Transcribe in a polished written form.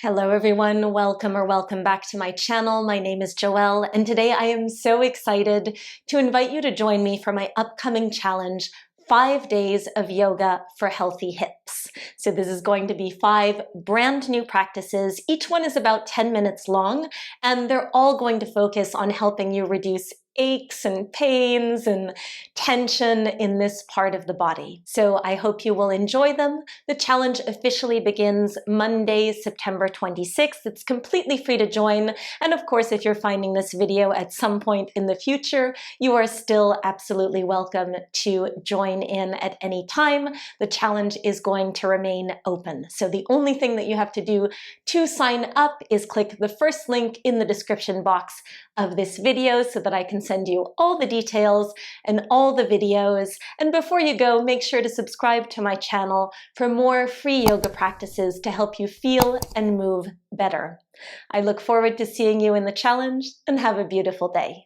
Hello everyone, welcome back to my channel. My name is Joelle, and today I am so excited to invite you to join me for my upcoming challenge, 5 days of yoga for healthy hips. So this is going to be 5 brand new practices. Each one is about 10 minutes long, and they're all going to focus on helping you reduce aches and pains and tension in this part of the body. So I hope you will enjoy them. The challenge officially begins Monday, September 26th. It's completely free to join. And of course, if you're finding this video at some point in the future, you are still absolutely welcome to join in at any time. The challenge is going to remain open. So the only thing that you have to do to sign up is click the first link in the description box of this video so that I can send you all the details and all the videos. And before you go, make sure to subscribe to my channel for more free yoga practices to help you feel and move better. I look forward to seeing you in the challenge, and have a beautiful day.